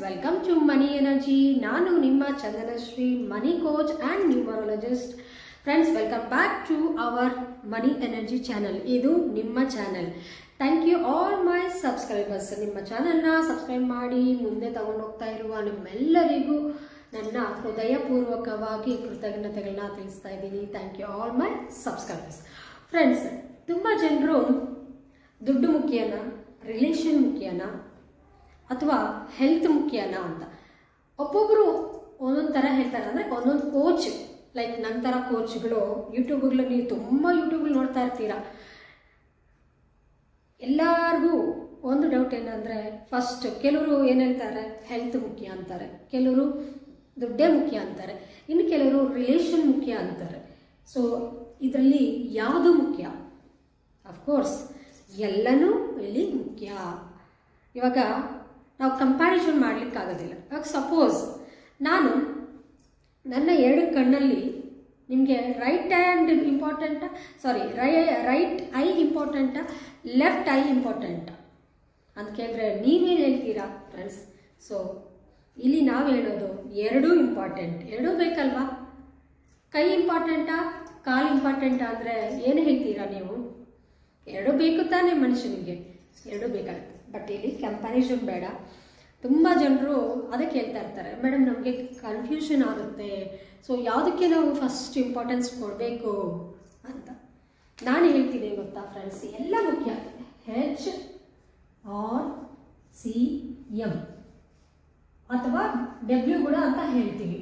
Welcome to money energy. ನಾನು ನಿಮ್ಮ Chandanashri, money coach and numerologist. Friends, welcome back to our money energy channel. ಇದು ನಿಮ್ಮ channel. Thank you all my subscribers. ನಿಮ್ಮ ಚಾನಲ್ನ subscribe ಮಾಡಿ ಮುಂದೆ ತಗೊಂಡು ಹೋಗ್ತಾ ಇರುವ ನಿಮ್ಮೆಲ್ಲರಿಗೂ ನನ್ನ ಹೃದಯಪೂರ್ವಕವಾಗಿ ಕೃತಜ್ಞತೆಗಳನ್ನ ತಿಳಿಸ್ತಾ ಇದ್ದೀನಿ. Thank you all my subscribers. Friends, ತುಂಬ ಜನರು ದುಡ್ಡು ಮುಖ್ಯನಾ, ರಿಲೇಷನ್ ಮುಖ್ಯನಾ ಅಥವಾ ಹೆಲ್ತ್ ಮುಖ್ಯನಾ ಅಂತ ಒಬ್ಬೊಬ್ಬರು ಒಂದೊಂದು ಥರ ಹೇಳ್ತಾರೆ. ಅಂದರೆ ಒಂದೊಂದು ಕೋಚ್, ಲೈಕ್ ನನ್ನ ಥರ ಕೋಚ್ಗಳು ಯೂಟ್ಯೂಬ್ಗಳು, ನೀವು ತುಂಬ ಯೂಟ್ಯೂಬ್ಗಳು ನೋಡ್ತಾ ಇರ್ತೀರ. ಎಲ್ಲರಿಗೂ ಒಂದು ಡೌಟ್ ಏನಂದರೆ, ಫಸ್ಟ್ ಕೆಲವರು ಏನು ಹೇಳ್ತಾರೆ, ಹೆಲ್ತ್ ಮುಖ್ಯ ಅಂತಾರೆ, ಕೆಲವರು ದುಡ್ಡೇ ಮುಖ್ಯ ಅಂತಾರೆ, ಇನ್ನು ಕೆಲವರು ರಿಲೇಷನ್ ಮುಖ್ಯ ಅಂತಾರೆ. ಸೊ ಇದರಲ್ಲಿ ಯಾವುದು ಮುಖ್ಯ? ಅಫ್ಕೋರ್ಸ್ ಎಲ್ಲನೂ ಇಲ್ಲಿ ಮುಖ್ಯ. ಇವಾಗ ನಾವು ಕಂಪ್ಯಾರಿಸನ್ ಮಾಡಲಿಕ್ಕಾಗೋದಿಲ್ಲ. ಇವಾಗ ಸಪೋಸ್ ನಾನು ನನ್ನ ಎರಡು ಕಣ್ಣಲ್ಲಿ ನಿಮಗೆ ರೈಟ್ ಹ್ಯಾಂಡ್ ಇಂಪಾರ್ಟೆಂಟಾ, ರೈಟ್ ಐ ಇಂಪಾರ್ಟೆಂಟಾ, ಲೆಫ್ಟ್ ಐ ಇಂಪಾರ್ಟೆಂಟಾ ಅಂತ ಕೇಳಿದ್ರೆ ನೀವೇನು ಹೇಳ್ತೀರಾ ಫ್ರೆಂಡ್ಸ್? ಸೊ ಇಲ್ಲಿ ನಾವು ಹೇಳೋದು ಎರಡೂ ಇಂಪಾರ್ಟೆಂಟ್. ಎರಡೂ ಬೇಕಲ್ವಾ? ಕೈ ಇಂಪಾರ್ಟೆಂಟಾ, ಕಾಲು ಇಂಪಾರ್ಟೆಂಟಾ ಅಂದರೆ ಏನು ಹೇಳ್ತೀರಾ ನೀವು? ಎರಡೂ ಬೇಕು ತಾನೇ ಮನುಷ್ಯನಿಗೆ, ಎರಡೂ ಬೇಕಾಗುತ್ತೆ. ಬಟ್ ಇಲ್ಲಿ ಕಂಪ್ಯಾರಿಸನ್ ಬೇಡ. ತುಂಬ ಜನರು ಅದಕ್ಕೆ ಹೇಳ್ತಾ ಇರ್ತಾರೆ, ಮೇಡಮ್ ನಮಗೆ ಕನ್ಫ್ಯೂಷನ್ ಆಗುತ್ತೆ, ಸೊ ಯಾವುದಕ್ಕೆ ನಾವು ಫಸ್ಟ್ ಇಂಪಾರ್ಟೆನ್ಸ್ ಕೊಡಬೇಕು ಅಂತ. ನಾನು ಹೇಳ್ತೀನಿ ಗೊತ್ತಾ ಫ್ರೆಂಡ್ಸ್, ಎಲ್ಲ ಮುಖ್ಯ. HRCM ಅಥವಾ W ಕೂಡ ಅಂತ ಹೇಳ್ತೀವಿ.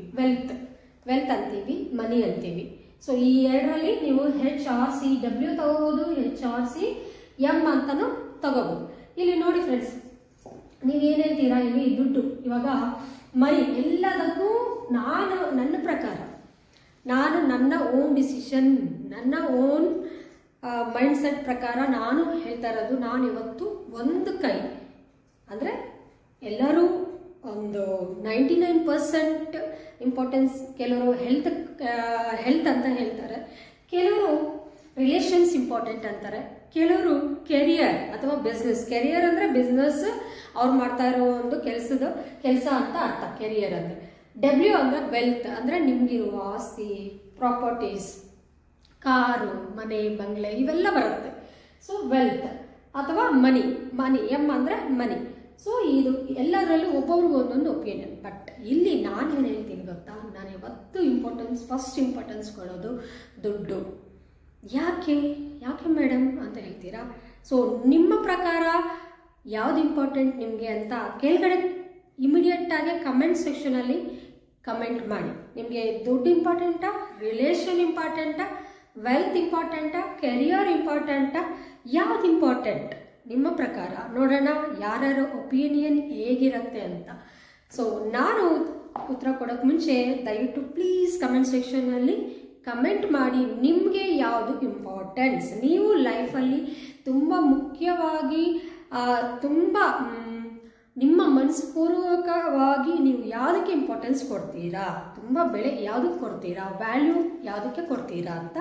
ವೆಲ್ತ್ ಅಂತೀವಿ, ಮನಿ ಅಂತೀವಿ. ಸೊ ಈ ಎರಡರಲ್ಲಿ ನೀವು HRCW ತಗೋಬೋದು, HRCM ಅಂತಲೂ ತಗೋಬೋದು. ಇಲ್ಲಿ ನೋಡಿ ಫ್ರೆಂಡ್ಸ್, ನೀವೇನು ಹೇಳ್ತೀರಾ? ಇಲ್ಲಿ ದುಡ್ಡು, ಇವಾಗ ಮನಿ, ಎಲ್ಲದಕ್ಕೂ ನನ್ನ ಪ್ರಕಾರ ನನ್ನ ಓನ್ ಡಿಸಿಷನ್, ನನ್ನ ಓನ್ ಮೈಂಡ್ಸೆಟ್ ಪ್ರಕಾರ ನಾನು ಹೇಳ್ತಾ ಇರೋದು. ನಾನು ಇವತ್ತು ಒಂದು ಕೈ ಅಂದರೆ ಎಲ್ಲರೂ ಒಂದು 99% ಇಂಪಾರ್ಟೆನ್ಸ್. ಕೆಲವರು ಹೆಲ್ತ್ ಅಂತ ಹೇಳ್ತಾರೆ, ಕೆಲವರು ರಿಲೇಷನ್ಸ್ ಇಂಪಾರ್ಟೆಂಟ್ ಅಂತಾರೆ, ಕೆಲವರು ಕೆರಿಯರ್ ಅಥವಾ ಬಿಸ್ನೆಸ್. ಕೆರಿಯರ್ ಅಂದರೆ ಬಿಸ್ನೆಸ್, ಅವ್ರು ಮಾಡ್ತಾ ಇರೋ ಒಂದು ಕೆಲಸ ಅಂತ ಅರ್ಥ ಕೆರಿಯರ್ ಅಂದರೆ. W ಅಂದರೆ ವೆಲ್ತ್, ಅಂದರೆ ನಿಮಗಿರುವ ಆಸ್ತಿ, ಪ್ರಾಪರ್ಟೀಸ್, ಕಾರು, ಮನೆ, ಬಂಗ್ಲೆ ಇವೆಲ್ಲ ಬರುತ್ತೆ. ಸೊ ವೆಲ್ತ್ ಅಥವಾ ಮನಿ. M ಅಂದರೆ ಮನಿ. ಸೊ ಇದು ಎಲ್ಲದರಲ್ಲೂ ಒಬ್ಬೊಬ್ರಿಗೂ ಒಂದೊಂದು ಒಪಿನಿಯನ್. ಬಟ್ ಇಲ್ಲಿ ನಾನು ಏನು ಹೇಳ್ತೀನಿ ಗೊತ್ತಾ, ನಾನು ಯಾವತ್ತೂ ಫಸ್ಟ್ ಇಂಪಾರ್ಟೆನ್ಸ್ ಕೊಡೋದು ದುಡ್ಡು. ಯಾಕೆ ಮೇಡಮ್ ಅಂತ ಹೇಳ್ತೀರಾ? ಸೊ ನಿಮ್ಮ ಪ್ರಕಾರ ಯಾವ್ದು ಇಂಪಾರ್ಟೆಂಟ್ ನಿಮಗೆ ಅಂತ ಕೆಳಗಡೆ ಇಮಿಡಿಯೇಟಾಗಿ ಕಮೆಂಟ್ ಸೆಕ್ಷನಲ್ಲಿ ಕಮೆಂಟ್ ಮಾಡಿ. ನಿಮಗೆ ದುಡ್ಡು ಇಂಪಾರ್ಟೆಂಟಾ, ರಿಲೇಷನ್ ಇಂಪಾರ್ಟೆಂಟಾ, ವೆಲ್ತ್ ಇಂಪಾರ್ಟೆಂಟಾ, ಕೆರಿಯರ್ ಇಂಪಾರ್ಟೆಂಟಾ, ಯಾವ್ದು ಇಂಪಾರ್ಟೆಂಟ್ ನಿಮ್ಮ ಪ್ರಕಾರ? ನೋಡೋಣ ಯಾರ್ಯಾರ ಒಪಿನಿಯನ್ ಹೇಗಿರುತ್ತೆ ಅಂತ. ಸೊ ನಾನು ಉತ್ತರ ಕೊಡೋಕ್ಕೆ ಮುಂಚೆ ದಯವಿಟ್ಟು ಪ್ಲೀಸ್ ಕಮೆಂಟ್ ಸೆಕ್ಷನ್ನಲ್ಲಿ ಕಮೆಂಟ್ ಮಾಡಿ, ನಿಮಗೆ ಯಾವುದು ಇಂಪಾರ್ಟೆನ್ಸ್. ನೀವು ಲೈಫಲ್ಲಿ ತುಂಬ ಮುಖ್ಯವಾಗಿ ನಿಮ್ಮ ಮನಸ್ಪೂರ್ವಕವಾಗಿ ನೀವು ಯಾವುದಕ್ಕೆ ಇಂಪಾರ್ಟೆನ್ಸ್ ಕೊಡ್ತೀರಾ, ತುಂಬ ಬೆಲೆ ಯಾವುದಕ್ಕೆ ಕೊಡ್ತೀರಾ, ವ್ಯಾಲ್ಯೂ ಯಾವುದಕ್ಕೆ ಕೊಡ್ತೀರಾ ಅಂತ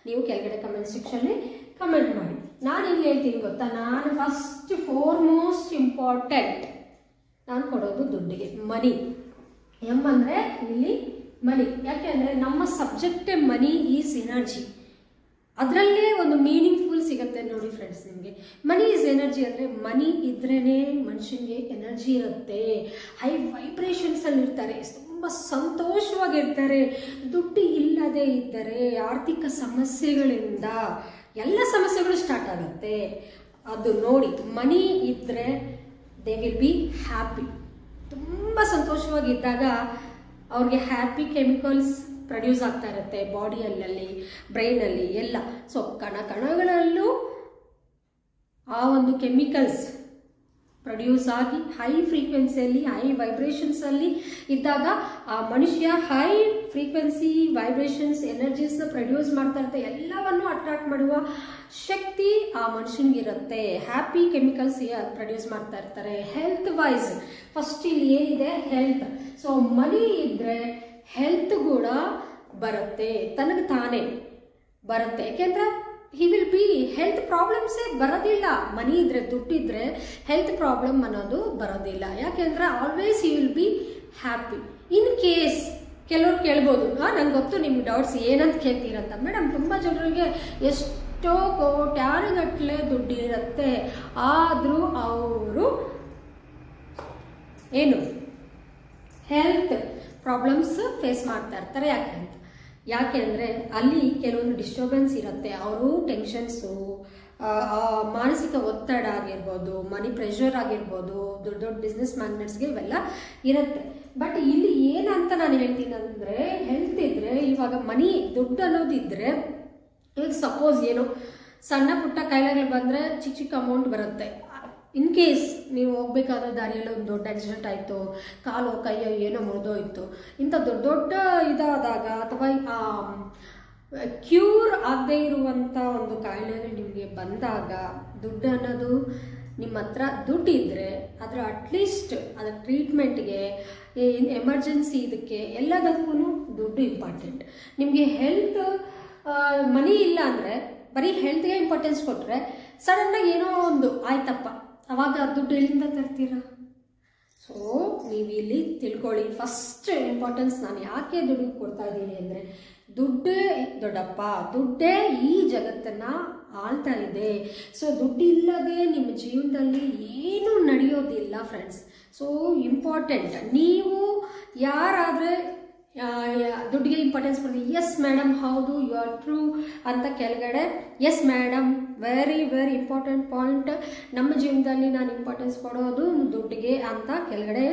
ನೀವು ಕೆಳಗಡೆ ಕಮೆಂಟ್ ಸೆಕ್ಷನ್ನಲ್ಲಿ ಕಮೆಂಟ್ ಮಾಡಿ. ನಾನು ಇಲ್ಲಿ ಹೇಳ್ತೀನಿ ಗೊತ್ತಾ, ನಾನು ಫಸ್ಟ್ ಫಾರ್ಮೋಸ್ಟ್ ಇಂಪಾರ್ಟೆಂಟ್ ನಾನು ಕೊಡೋದು ದುಡ್ಡಿಗೆ, ಮನಿ. M ಅಂದರೆ ಇಲ್ಲಿ ಮನಿ. ಯಾಕೆ ಅಂದರೆ ನಮ್ಮ ಸಬ್ಜೆಕ್ಟೇ ಮನಿ ಈಸ್ ಎನರ್ಜಿ. ಅದರಲ್ಲೇ ಒಂದು ಮೀನಿಂಗ್ಫುಲ್ ಸಿಗುತ್ತೆ ನೋಡಿ ಫ್ರೆಂಡ್ಸ್ ನಿಮಗೆ. ಮನಿ ಈಸ್ ಎನರ್ಜಿ ಅಂದರೆ ಮನಿ ಇದ್ರೇ ಮನುಷ್ಯನಿಗೆ ಎನರ್ಜಿ ಇರುತ್ತೆ, ಹೈ ವೈಬ್ರೇಷನ್ಸಲ್ಲಿ ಇರ್ತಾರೆ, ತುಂಬ ಸಂತೋಷವಾಗಿರ್ತಾರೆ. ದುಡ್ಡು ಇಲ್ಲದೆ ಇದ್ದರೆ ಆರ್ಥಿಕ ಸಮಸ್ಯೆಗಳಿಂದ ಎಲ್ಲ ಸಮಸ್ಯೆಗಳು ಸ್ಟಾರ್ಟ್ ಆಗುತ್ತೆ. ಅದು ನೋಡಿ, ಮನಿ ಇದ್ದರೆ ದೇ ವಿಲ್ ಬಿ ಹ್ಯಾಪಿ. ತುಂಬ ಸಂತೋಷವಾಗಿದ್ದಾಗ ಅವ್ರಿಗೆ ಹ್ಯಾಪಿ ಕೆಮಿಕಲ್ಸ್ ಪ್ರೊಡ್ಯೂಸ್ ಆಗ್ತಾ ಇರುತ್ತೆ ಬಾಡಿಯಲ್ಲಿ, ಬ್ರೈನಲ್ಲಿ ಎಲ್ಲ. ಸೊ ಕಣಗಳಲ್ಲೂ ಆ ಒಂದು ಕೆಮಿಕಲ್ಸ್ ಪ್ರೊಡ್ಯೂಸ್ ಆಗಿ ಹೈ ಫ್ರೀಕ್ವೆನ್ಸಿಯಲ್ಲಿ, ಹೈ ವೈಬ್ರೇಷನ್ಸಲ್ಲಿ ಇದ್ದಾಗ ಆ ಮನುಷ್ಯ ಹೈ ಫ್ರೀಕ್ವೆನ್ಸಿ ವೈಬ್ರೇಷನ್ಸ್ ಎನರ್ಜೀಸ್ನ ಪ್ರೊಡ್ಯೂಸ್ ಮಾಡ್ತಾ ಇರುತ್ತೆ. ಎಲ್ಲವನ್ನು ಅಟ್ರಾಕ್ಟ್ ಮಾಡುವ ಶಕ್ತಿ ಆ ಮನುಷ್ಯನಿಗಿರುತ್ತೆ. ಹ್ಯಾಪಿ ಕೆಮಿಕಲ್ಸ್ ಪ್ರೊಡ್ಯೂಸ್ ಮಾಡ್ತಾ ಇರ್ತಾರೆ. ಹೆಲ್ತ್ ವೈಸ್ ಫಸ್ಟ್ ಇಲ್ಲಿ ಏನಿದೆ, ಹೆಲ್ತ್. ಸೊ ಮನಿ ಇದ್ದರೆ ಹೆಲ್ತ್ ಕೂಡ ಬರುತ್ತೆ, ತನಗೆ ತಾನೇ ಬರುತ್ತೆ. ಯಾಕೆಂದರೆ ಹಿ ವಿಲ್ ಬಿ ಹೆಲ್ತ್ ಪ್ರಾಬ್ಲಮ್ಸೇ ಬರೋದಿಲ್ಲ. ಮನಿ ಇದ್ರೆ, ದುಡ್ಡಿದ್ರೆ ಹೆಲ್ತ್ ಪ್ರಾಬ್ಲಮ್ ಅನ್ನೋದು ಬರೋದಿಲ್ಲ. ಯಾಕೆಂದ್ರೆ always you will be happy. In case ಕೆಲವ್ರು ಕೇಳ್ಬೋದು, ನಂಗೆ ಗೊತ್ತು ನಿಮ್ಗೆ ಡೌಟ್ಸ್ ಏನಂತ ಕೇಳ್ತೀರಂತ. ಮೇಡಮ್, ತುಂಬ ಜನರಿಗೆ ಎಷ್ಟೋ ಕೋಟ್ಯಾನುಗಟ್ಟಲೆ ದುಡ್ಡು ಇರುತ್ತೆ, ಆದರೂ ಅವರು ಏನು ಹೆಲ್ತ್ ಪ್ರಾಬ್ಲಮ್ಸ್ ಫೇಸ್ ಮಾಡ್ತಾ ಇರ್ತಾರೆ. ಯಾಕೆ ಅಂದರೆ ಅಲ್ಲಿ ಕೆಲವೊಂದು ಡಿಸ್ಟರ್ಬೆನ್ಸ್ ಇರುತ್ತೆ. ಅವರು ಟೆನ್ಷನ್ಸು, ಮಾನಸಿಕ ಒತ್ತಡ ಆಗಿರ್ಬೋದು, ಮನಿ ಪ್ರೆಷರ್ ಆಗಿರ್ಬೋದು, ದೊಡ್ಡ ದೊಡ್ಡ ಬಿಸ್ನೆಸ್ ಮ್ಯಾಗ್ನೆಟ್ಸ್ಗೆ ಇವೆಲ್ಲ ಇರುತ್ತೆ. ಬಟ್ ಇಲ್ಲಿ ಏನಂತ ನಾನು ಹೇಳ್ತೀನಿ ಅಂದರೆ, ಹೆಲ್ತ್ ಇದ್ದರೆ, ಇವಾಗ ಮನಿ ದುಡ್ಡು ಅನ್ನೋದಿದ್ದರೆ, ಈಗ ಸಪೋಸ್ ಏನು ಸಣ್ಣ ಪುಟ್ಟ ಕಾಯಿಲೆಗಳು ಬಂದರೆ ಚಿಕ್ಕ ಚಿಕ್ಕ ಅಮೌಂಟ್ ಬರುತ್ತೆ. ಇನ್ ಕೇಸ್ ನೀವು ಹೋಗ್ಬೇಕಾದ ದಾರಿಯಲ್ಲಿ ಒಂದು ದೊಡ್ಡ ಆಕ್ಸಿಡೆಂಟ್ ಆಯಿತು, ಕಾಲು ಕೈಯೋ ಏನೋ ಮುರಿದೋಯ್ತು, ಇಂಥ ದೊಡ್ಡ ದೊಡ್ಡ ಇದಾದಾಗ, ಅಥವಾ ಕ್ಯೂರ್ ಆಗದೆ ಇರುವಂಥ ಒಂದು ಕಾಯಿಲೆಗಳು ನಿಮಗೆ ಬಂದಾಗ, ದುಡ್ಡು ಅನ್ನೋದು ನಿಮ್ಮ ಹತ್ರ ದುಡ್ಡಿದ್ರೆ ಅದರ ಅಟ್ಲೀಸ್ಟ್ ಅದರ ಟ್ರೀಟ್ಮೆಂಟ್ಗೆ, ಎಮರ್ಜೆನ್ಸಿ, ಇದಕ್ಕೆ ಎಲ್ಲದಕ್ಕೂ ದುಡ್ಡು ಇಂಪಾರ್ಟೆಂಟ್. ನಿಮಗೆ ಹೆಲ್ತ್ ಮನಿ ಇಲ್ಲ ಅಂದರೆ ಬರೀ ಹೆಲ್ತ್ಗೆ ಇಂಪಾರ್ಟೆನ್ಸ್ ಕೊಟ್ಟರೆ ಸಡನ್ನಾಗಿ ಏನೋ ಒಂದು ಆಯ್ತಪ್ಪ, ಅವಾಗ ದುಡ್ಡು ಎಲ್ಲಿಂದ ತರ್ತೀರಾ? ಸೊ ನೀವು ಇಲ್ಲಿ ತಿಳ್ಕೊಳ್ಳಿ, ಫಸ್ಟ್ ಇಂಪಾರ್ಟೆನ್ಸ್ ನಾನು ಯಾಕೆ ದುಡ್ಡಿಗೆ ಕೊಡ್ತಾ ಇದ್ದೀನಿ ಅಂದರೆ, ದುಡ್ಡೇ ದೊಡ್ಡಪ್ಪ, ದುಡ್ಡೇ ಈ ಜಗತ್ತನ್ನು ಆಳ್ತಾ ಇದೆ. ಸೊ ದುಡ್ಡಿಲ್ಲದೆ ನಿಮ್ಮ ಜೀವನದಲ್ಲಿ ಏನೂ ನಡೆಯೋದಿಲ್ಲ ಫ್ರೆಂಡ್ಸ್. So important. ನೀವು ಯಾರಾದರೆ ದುಡ್ಡಿಗೆ ಇಂಪಾರ್ಟೆನ್ಸ್ ಕೊಡ್ತೀವಿ, ಎಸ್ ಮೇಡಮ್ ಹೌದು, ಯು ಆರ್ ಟ್ರೂ ಅಂತ ಕೆಳಗಡೆ, yes madam very very important point, ನಮ್ಮ ಜೀವನದಲ್ಲಿ ನಾನು ಇಂಪಾರ್ಟೆನ್ಸ್ ಕೊಡೋದು ದುಡ್ಡಿಗೆ ಅಂತ ಕೆಳಗಡೆ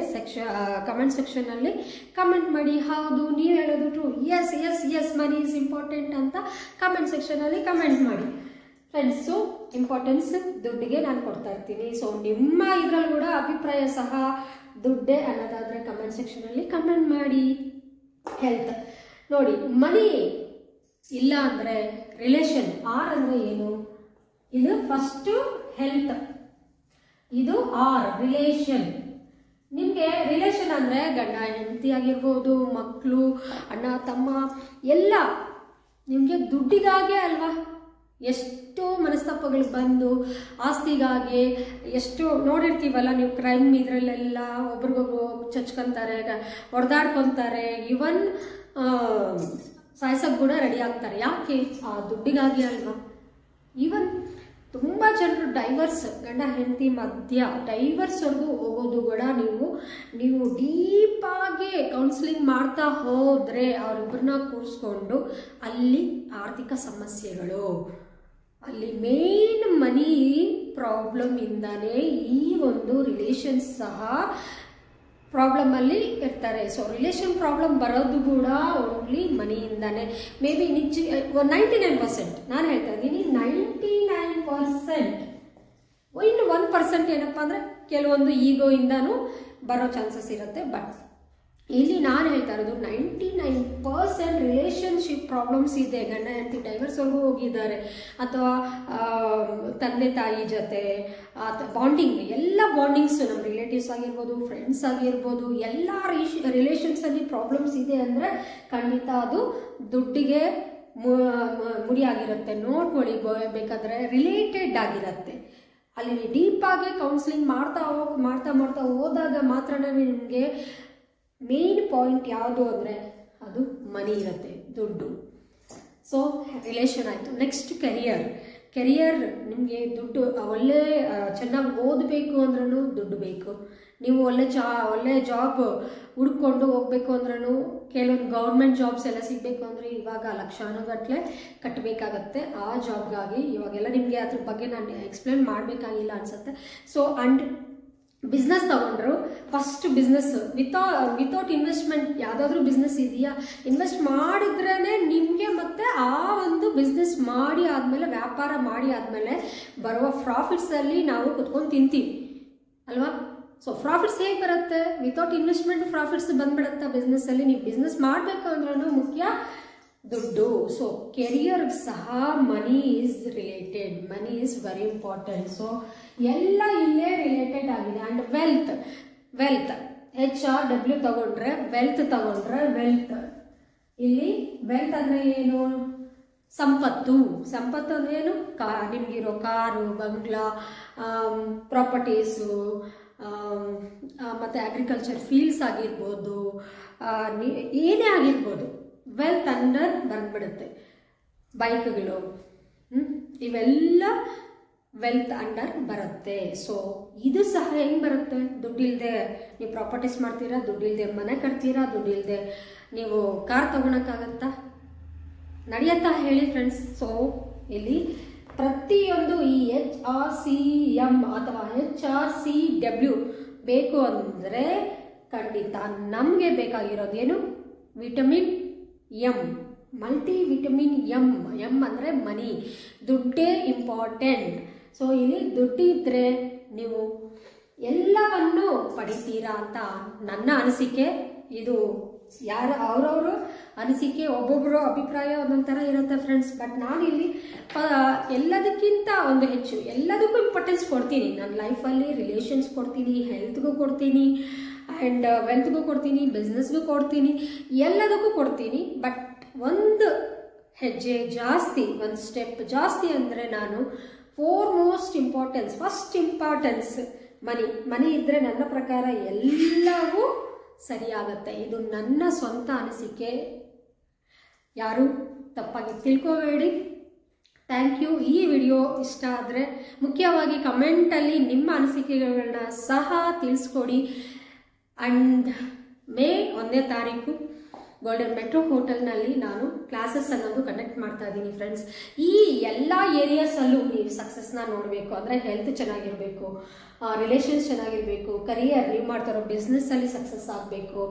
ಕಮೆಂಟ್ ಸೆಕ್ಷನಲ್ಲಿ ಕಮೆಂಟ್ ಮಾಡಿ. ಹೌದು, ನೀವು ಹೇಳೋದು true, yes yes yes money is important ಅಂತ ಕಮೆಂಟ್ ಸೆಕ್ಷನಲ್ಲಿ ಕಮೆಂಟ್ ಮಾಡಿ ಫ್ರೆಂಡ್ಸು. ಇಂಪಾರ್ಟೆನ್ಸ್ ದುಡ್ಡಿಗೆ ನಾನು ಕೊಡ್ತಾ ಇರ್ತೀನಿ. ಸೊ ನಿಮ್ಮ ಇದರಲ್ಲಿ ಕೂಡ ಅಭಿಪ್ರಾಯ ಸಹ ದುಡ್ಡೇ ಅನ್ನೋದಾದರೆ ಕಮೆಂಟ್ ಸೆಕ್ಷನಲ್ಲಿ ಕಮೆಂಟ್ ಮಾಡಿ. ಹೆಲ್ತ್ ನೋಡಿ, ಮನಿ ಇಲ್ಲ ಅಂದರೆ ರಿಲೇಷನ್, ಆರ್ ಅಂದರೆ ಏನು? ಇದು ಫಸ್ಟು ಹೆಲ್ತ್, ಇದು ಆರ್ ರಿಲೇಷನ್. ನಿಮಗೆ ರಿಲೇಷನ್ ಅಂದರೆ ಗಂಡ ಹೆಂಡತಿ ಆಗಿರ್ಬೋದು, ಮಕ್ಕಳು, ಅಣ್ಣ ತಮ್ಮ, ಎಲ್ಲ ನಿಮಗೆ ದುಡ್ಡಿಗಾಗೆ ಅಲ್ವಾ ಎಷ್ಟೋ ಮನಸ್ತಾಪಗಳು ಬಂದು, ಆಸ್ತಿಗಾಗಿ ಎಷ್ಟೋ ನೋಡಿರ್ತೀವಲ್ಲ ನೀವು, ಕ್ರೈಮ್ ಇದರಲ್ಲೆಲ್ಲ ಒಬ್ರಿಗೊಬ್ರು ಚಚ್ಕೊಂತಾರೆ, ಹೊಡೆದಾಡ್ಕೊತಾರೆ, ಇವನ್ ಸಾಯ್ಸಕ್ಕೆ ಕೂಡ ರೆಡಿ ಆಗ್ತಾರೆ. ಯಾಕೆ? ಆ ದುಡ್ಡಿಗಾಗಿ ಅಲ್ವಾ. ಈವನ್ ತುಂಬ ಜನರು ಡೈವರ್ಸ್, ಗಂಡ ಹೆಂಡತಿ ಮಧ್ಯ ಡೈವರ್ಸ್ವರೆಗೂ ಹೋಗೋದು ಕೂಡ ನೀವು ಡೀಪಾಗಿ ಕೌನ್ಸಿಲಿಂಗ್ ಮಾಡ್ತಾ ಹೋದರೆ, ಅವರಿಬ್ಬರನ್ನ ಕೂರಿಸ್ಕೊಂಡು ಅಲ್ಲಿ ಆರ್ಥಿಕ ಸಮಸ್ಯೆಗಳು, ಅಲ್ಲಿ ಮೇನ್ ಮನಿ ಪ್ರಾಬ್ಲಮ್ ಇಂದಾನೇ ಈ ಒಂದು ರಿಲೇಷನ್ಸ್ ಸಹ ಪ್ರಾಬ್ಲಮಲ್ಲಿ ಇರ್ತಾರೆ. ಸೊ ರಿಲೇಷನ್ ಪ್ರಾಬ್ಲಮ್ ಬರೋದು ಕೂಡ ಓನ್ಲಿ ಮನಿಯಿಂದಾನೆ. ಮೇ ಬಿ 99%, ನಾನು ಹೇಳ್ತಾ ಇದ್ದೀನಿ 99%. ಇನ್ನು 1% ಏನಪ್ಪ ಅಂದರೆ ಕೆಲವೊಂದು ಈಗೋಯಿಂದನೂ ಬರೋ ಚಾನ್ಸಸ್ ಇರುತ್ತೆ. ಬಟ್ ಇಲ್ಲಿ ನಾನು ಹೇಳ್ತಾ ಇರೋದು 99% ರಿಲೇಷನ್ಶಿಪ್ ಪ್ರಾಬ್ಲಮ್ಸ್ ಇದೆ. ಗಂಡ ಹೆಂಡತಿ ಡೈವರ್ಸ್ವರೆಗೂ ಹೋಗಿದ್ದಾರೆ, ಅಥವಾ ತಂದೆ ತಾಯಿ ಜೊತೆ ಬಾಂಡಿಂಗ್, ಎಲ್ಲ ಬಾಂಡಿಂಗ್ಸು, ನಮ್ಮ ರಿಲೇಟಿವ್ಸ್ ಆಗಿರ್ಬೋದು, ಫ್ರೆಂಡ್ಸ್ ಆಗಿರ್ಬೋದು, ಎಲ್ಲ ರಿಲೇಷನ್ಸಲ್ಲಿ ಪ್ರಾಬ್ಲಮ್ಸ್ ಇದೆ ಅಂದರೆ ಖಂಡಿತ ಅದು ದುಡ್ಡಿಗೆ ಮುಡಿಯಾಗಿರುತ್ತೆ. ನೋಡ್ಕೊಳ್ಳಿ, ಬೇಕಾದರೆ ರಿಲೇಟೆಡ್ ಆಗಿರುತ್ತೆ. ಅಲ್ಲಿ ಡೀಪಾಗಿ ಕೌನ್ಸಿಲಿಂಗ್ ಮಾಡ್ತಾ ಹೋದಾಗ ಮಾತ್ರ ನಿಮಗೆ ಮೇನ್ ಪಾಯಿಂಟ್ ಯಾವುದು ಅಂದರೆ ಅದು ಮನಿ ಇರುತ್ತೆ, ದುಡ್ಡು. ಸೊ ರಿಲೇಷನ್ ಆಯಿತು. ನೆಕ್ಸ್ಟ್ ಕೆರಿಯರ್ ನಿಮಗೆ ದುಡ್ಡು, ಒಳ್ಳೆ ಚೆನ್ನಾಗಿ ಓದಬೇಕು ಅಂದ್ರೂ ದುಡ್ಡು ಬೇಕು. ನೀವು ಒಳ್ಳೆ ಜಾಬ್ ಹುಡ್ಕೊಂಡು ಹೋಗ್ಬೇಕು ಅಂದ್ರೂ, ಕೆಲವೊಂದು ಗೌರ್ಮೆಂಟ್ ಜಾಬ್ಸ್ ಎಲ್ಲ ಸಿಗಬೇಕು ಅಂದರೆ ಇವಾಗ ಲಕ್ಷಾನುಗಟ್ಟಲೆ ಕಟ್ಟಬೇಕಾಗತ್ತೆ ಆ ಜಾಬ್ಗಾಗಿ. ಇವಾಗೆಲ್ಲ ನಿಮಗೆ ಅದ್ರ ಬಗ್ಗೆ ನಾನು ಎಕ್ಸ್ಪ್ಲೇನ್ ಮಾಡಬೇಕಾಗಿಲ್ಲ ಅನಿಸುತ್ತೆ. ಸೊ ಬಿಸ್ನೆಸ್ ತಗೊಂಡ್ರು, ಫಸ್ಟ್ ಬಿಸ್ನೆಸ್ ವಿತೌಟ್ ಇನ್ವೆಸ್ಟ್ಮೆಂಟ್ ಯಾವುದಾದ್ರೂ ಬಿಸ್ನೆಸ್ ಇದೆಯಾ? ಇನ್ವೆಸ್ಟ್ ಮಾಡಿದ್ರೇ ನಿಮಗೆ ಮತ್ತೆ ಆ ಒಂದು ಬಿಸ್ನೆಸ್ ಮಾಡಿ ಆದಮೇಲೆ, ವ್ಯಾಪಾರ ಮಾಡಿ ಆದಮೇಲೆ ಬರುವ ಪ್ರಾಫಿಟ್ಸಲ್ಲಿ ನಾವು ಕುತ್ಕೊಂಡು ತಿಂತೀವಿ ಅಲ್ವಾ. ಸೊ ಪ್ರಾಫಿಟ್ಸ್ ಹೇಗೆ ಬರುತ್ತೆ? ವಿತೌಟ್ ಇನ್ವೆಸ್ಟ್ಮೆಂಟ್ ಪ್ರಾಫಿಟ್ಸ್ ಬಂದ್ಬಿಡುತ್ತೆ ಬಿಸ್ನೆಸ್ಸಲ್ಲಿ. ನೀವು ಬಿಸ್ನೆಸ್ ಮಾಡಬೇಕು ಅಂದ್ರೂ ಮುಖ್ಯ ದುಡ್ಡು. ಸೊ ಕೆರಿಯರ್ ಸಹ money is related, money is very important. So ಎಲ್ಲ ಇಲ್ಲೇ ರಿಲೇಟೆಡ್ ಆಗಿದೆ. ಆ್ಯಂಡ್ ವೆಲ್ತ್ HRW ತಗೊಂಡ್ರೆ, ವೆಲ್ತ್ ತಗೊಂಡ್ರೆ, ಇಲ್ಲಿ ವೆಲ್ತ್ ಅಂದರೆ ಏನು? ಸಂಪತ್ತು ಅಂದ್ರೆ ಏನು? ನಿಮಗಿರೋ ಕಾರು, ಬಂಗ್ಲಾ, ಪ್ರಾಪರ್ಟೀಸು, ಮತ್ತು ಅಗ್ರಿಕಲ್ಚರ್ ಫೀಲ್ಡ್ಸ್ ಆಗಿರ್ಬೋದು, ಏನೇ ಆಗಿರ್ಬೋದು, ವೆಲ್ತ್ ಅಂಡರ್ ಬಂದ್ಬಿಡುತ್ತೆ. ಬೈಕ್ಗಳು, ಇವೆಲ್ಲ ವೆಲ್ತ್ ಅಂಡರ್ ಬರುತ್ತೆ. ಸೊ ಇದು ಸಹ ಹೆಂಗೆ ಬರುತ್ತೆ? ದುಡ್ಡಿಲ್ಲದೆ ನೀವು ಪ್ರಾಪರ್ಟೀಸ್ ಮಾಡ್ತೀರಾ, ದುಡ್ಡಿಲ್ಲದೆ ಮನೆ ಕಟ್ತೀರಾ, ದುಡ್ಡಿಲ್ಲದೆ ನೀವು ಕಾರ್ ತೊಗೊಳಕ್ಕಾಗತ್ತಾ? ನಡೆಯತ್ತಾ ಹೇಳಿ ಫ್ರೆಂಡ್ಸ್? ಸೊ ಇಲ್ಲಿ ಪ್ರತಿಯೊಂದು ಈ HRCM ಅಥವಾ HRCW ಬೇಕು ಅಂದರೆ ಖಂಡಿತ ನಮಗೆ ಬೇಕಾಗಿರೋದೇನು? Vitamin M, multi vitamin M. M ಅಂದರೆ ಮನಿ, ದುಡ್ಡೇ ಇಂಪಾರ್ಟೆಂಟ್. ಸೊ ಇಲ್ಲಿ ದುಡ್ಡಿದ್ರೆ ನೀವು ಎಲ್ಲವನ್ನು ಪಡಿತೀರಾ ಅಂತ ನನ್ನ ಅನಿಸಿಕೆ. ಇದು ಅವ್ರವ್ರ ಅನಿಸಿಕೆ, ಒಬ್ಬೊಬ್ಬರು ಅಭಿಪ್ರಾಯ ಒಂದೊಂಥರ ಇರುತ್ತೆ ಫ್ರೆಂಡ್ಸ್. ಬಟ್ ನಾನಿಲ್ಲಿ ಎಲ್ಲದಕ್ಕಿಂತ ಒಂದು ಹೆಚ್ಚು ಎಲ್ಲದಕ್ಕೂ ಇಂಪಾರ್ಟೆನ್ಸ್ ಕೊಡ್ತೀನಿ. ನನ್ನ ಲೈಫಲ್ಲಿ ರಿಲೇಷನ್ಸ್ ಕೊಡ್ತೀನಿ, ಹೆಲ್ತ್ಗೂ ಕೊಡ್ತೀನಿ, ಆ್ಯಂಡ್ ವೆಲ್ತ್ಗೂ ಕೊಡ್ತೀನಿ, ಬಿಸ್ನೆಸ್ಗೂ ಕೊಡ್ತೀನಿ, ಎಲ್ಲದಕ್ಕೂ ಕೊಡ್ತೀನಿ. ಬಟ್ ಒಂದು ಹೆಜ್ಜೆ ಜಾಸ್ತಿ, ಒಂದು ಸ್ಟೆಪ್ ಜಾಸ್ತಿ ಅಂದರೆ ನಾನು ಫಸ್ಟ್ ಇಂಪಾರ್ಟೆನ್ಸ್ ಮನಿ ಇದ್ದರೆ ನನ್ನ ಪ್ರಕಾರ ಎಲ್ಲವೂ ಸರಿಯಾಗತ್ತೆ. ಇದು ನನ್ನ ಸ್ವಂತ ಅನಿಸಿಕೆ, ಯಾರು ತಪ್ಪಾಗಿ ತಿಳ್ಕೋಬೇಡಿ. Thank you. ಈ ವಿಡಿಯೋ ಇಷ್ಟ ಆದರೆ ಮುಖ್ಯವಾಗಿ ಕಮೆಂಟಲ್ಲಿ ನಿಮ್ಮ ಅನಿಸಿಕೆಗಳನ್ನ ಸಹ ತಿಳಿಸ್ಕೊಡಿ. ಆ್ಯಂಡ್ ಮೇ 1ನೇ ತಾರೀಕು ಗೋಲ್ಡನ್ ಮೆಟ್ರೋ ಹೋಟೆಲ್ನಲ್ಲಿ ನಾನು ಕ್ಲಾಸಸ್ ಅನ್ನೋದು ಕಂಡಕ್ಟ್ ಮಾಡ್ತಾ ಇದ್ದೀನಿ ಫ್ರೆಂಡ್ಸ್. ಈ ಎಲ್ಲ ಏರಿಯಾಸಲ್ಲೂ ನೀವು ಸಕ್ಸಸ್ನ ನೋಡಬೇಕು ಅಂದರೆ ಹೆಲ್ತ್ ಚೆನ್ನಾಗಿರಬೇಕು, ರಿಲೇಷನ್ಸ್ ಚೆನ್ನಾಗಿರಬೇಕು, ಕರಿಯರ್, ನೀವು ಮಾಡ್ತಾರೋ ಬಿಸ್ನೆಸ್ಸಲ್ಲಿ ಸಕ್ಸಸ್ ಆಗಬೇಕು,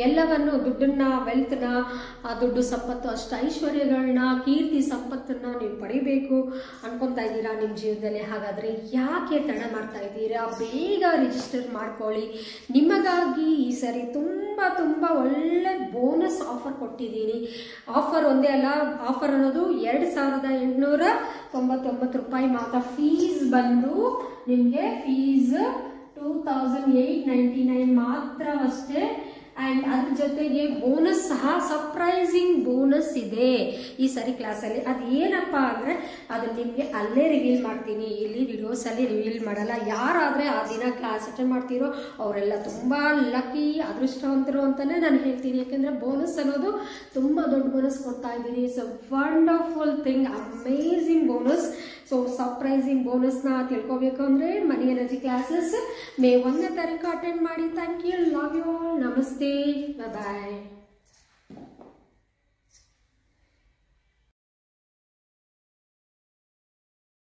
ಎಲ್ಲವನ್ನು ದುಡ್ಡನ್ನು, ವೆಲ್ತ್ನ, ದುಡ್ಡು ಸಂಪತ್ತು, ಅಷ್ಟು ಐಶ್ವರ್ಯಗಳನ್ನ, ಕೀರ್ತಿ ಸಂಪತ್ತನ್ನು ನೀವು ಪಡಿಬೇಕು ಅನ್ಕೊತಾ ಇದ್ದೀರಾ ನಿಮ್ಮ ಜೀವನದಲ್ಲಿ. ಹಾಗಾದರೆ ಯಾಕೆ ತಡ ಮಾಡ್ತಾ ಇದ್ದೀರಾ? ಬೇಗ ರಿಜಿಸ್ಟರ್ ಮಾಡ್ಕೊಳ್ಳಿ. ನಿಮಗಾಗಿ ಈ ಸರಿ ತುಂಬ ಒಳ್ಳೆ ಬೋನಸ್ ಆಫರ್ ಕೊಟ್ಟಿದ್ದೀನಿ. ಆಫರ್ ಒಂದೇ ಅಲ್ಲ, ಆಫರ್ ಅನ್ನೋದು 2899 ರೂಪಾಯಿ ಮಾತ್ರ. ಫೀಸ್ ಬಂದು ನಿಮಗೆ ಫೀಸ್ 2899 ಮಾತ್ರವಷ್ಟೇ. ಆ್ಯಂಡ್ ಅದ್ರ ಜೊತೆಗೆ ಬೋನಸ್ ಸಹ, ಸರ್ಪ್ರೈಸಿಂಗ್ ಬೋನಸ್ ಇದೆ ಈ ಸರಿ ಕ್ಲಾಸಲ್ಲಿ. ಅದು ಏನಪ್ಪ ಅಂದರೆ ಅದನ್ನು ನಿಮಗೆ ಅಲ್ಲೇ ರಿವೀಲ್ ಮಾಡ್ತೀನಿ, ಇಲ್ಲಿ ವಿಡಿಯೋಸಲ್ಲಿ ರಿವೀಲ್ ಮಾಡಲ್ಲ. ಯಾರಾದರೆ ಆ ದಿನ ಕ್ಲಾಸ್ ಅಟೆಂಡ್ ಮಾಡ್ತೀರೋ ಅವರೆಲ್ಲ ತುಂಬ ಲಕ್ಕಿ, ಅದೃಷ್ಟವಂತರು ಅಂತಲೇ ನಾನು ಹೇಳ್ತೀನಿ. ಯಾಕೆಂದರೆ ಬೋನಸ್ ಅನ್ನೋದು ತುಂಬ ದೊಡ್ಡ ಬೋನಸ್ ಕೊಡ್ತಾ ಇದ್ದೀನಿ. It's a wonderful thing, amazing bonus. So surprising ಬೋನಸ್ನ ತಿಳ್ಕೊಬೇಕು ಅಂದರೆ ಮನಿ ಎನರ್ಜಿ ಕ್ಲಾಸಸ್ ಮೇ 1ನೇ ತಾರೀಕು ಅಟೆಂಡ್ ಮಾಡಿ. Thank you, love you all, ನಮಸ್ತೆ, ಬಾಯ್.